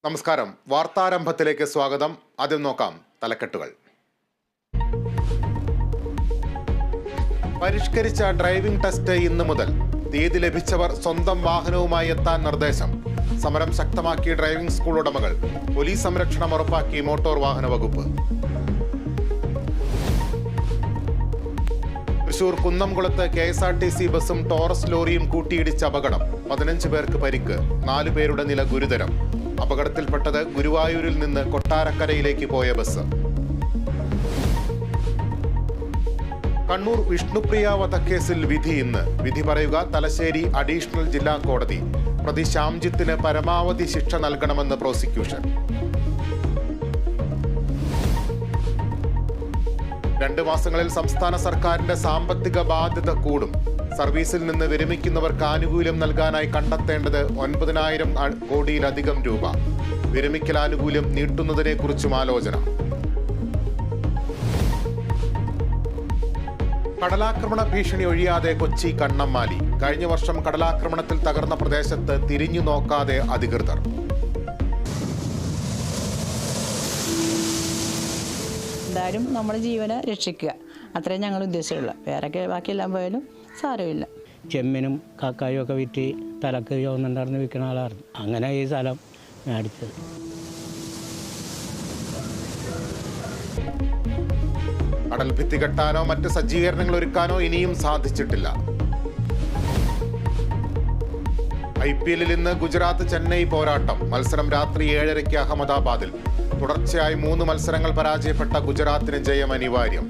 നമസ്കാരം. വാർത്താരംഭത്തിലേക്ക് സ്വാഗതം. ആദ്യം നോക്കാം തലക്കെട്ടുകൾ. പരിഷ്കരിച്ച ഡ്രൈവിംഗ് ടെസ്റ്റ് ഇന്ന് മുതൽ. തീയതി ലഭിച്ചവർ സ്വന്തം വാഹനവുമായി എത്താൻ നിർദ്ദേശം. സമരം ശക്തമാക്കി ഡ്രൈവിംഗ് സ്കൂൾ ഉടമകൾ. പോലീസ് സംരക്ഷണം ഉറപ്പാക്കി മോട്ടോർ വാഹന വകുപ്പ്. തൃശൂർ കുന്നംകുളത്ത് KSRTC ബസും ടോറസ് ലോറിയും കൂട്ടിയിടിച്ച അപകടം. 15 പേർക്ക് പരിക്ക്. 4 പേരുടെ നില ഗുരുതരം. അപകടത്തിൽപ്പെട്ടത് ഗുരുവായൂരിൽ നിന്ന് കൊട്ടാരക്കരയിലേക്ക് പോയ ബസ്. കണ്ണൂർ വിഷ്ണുപ്രിയ വധക്കേസിൽ വിധി ഇന്ന്. വിധി പറയുക തലശ്ശേരി അഡീഷണൽ ജില്ലാ കോടതി. പ്രതി ശ്യാംജിത്തിന് പരമാവധി ശിക്ഷ നൽകണമെന്ന് പ്രോസിക്യൂഷൻ. 2 മാസങ്ങളിൽ സംസ്ഥാന സർക്കാരിന്റെ സാമ്പത്തിക ബാധ്യത കൂടും. സർവീസിൽ നിന്ന് വിരമിക്കുന്നവർക്ക് ആനുകൂല്യം നൽകാനായി കണ്ടെത്തേണ്ടത് 9,000 കോടിയിലധികം രൂപ. വിരമിക്കൽ ആനുകൂല്യം നീട്ടുന്നതിനെക്കുറിച്ചും ആലോചന. കടലാക്രമണ ഭീഷണി ഒഴിയാതെ കൊച്ചി കണ്ണമ്മാലി. കഴിഞ്ഞ വർഷം കടലാക്രമണത്തിൽ തകർന്ന പ്രദേശത്ത് തിരിഞ്ഞു നോക്കാതെ അധികൃതർ. എന്തായാലും നമ്മുടെ ജീവനെ രക്ഷിക്കുക, അത്രേ ഞങ്ങൾ ഉദ്ദേശിച്ചുള്ളൂ. വേറെ ബാക്കിയെല്ലാം പോയാലും സാരമില്ല. ചെമ്മിനും കാക്കായും ഒക്കെ വിറ്റ് തലക്ക് ചോന്നുണ്ടായിരുന്നു വിൽക്കുന്ന ആളായിരുന്നു. അങ്ങനെ ഈ സ്ഥലം മേടിച്ചത്. കടൽ ഭിത്തി കെട്ടാനോ മറ്റ് സജ്ജീകരണങ്ങൾ ഒരുക്കാനോ ഇനിയും സാധിച്ചിട്ടില്ല. IPL ഇന്ന് ഗുജറാത്ത് ചെന്നൈ പോരാട്ടം. മത്സരം രാത്രി 7:30 അഹമ്മദാബാദിൽ. തുടർച്ചയായി 3 മത്സരങ്ങൾ പരാജയപ്പെട്ട ഗുജറാത്തിന് ജയം അനിവാര്യം.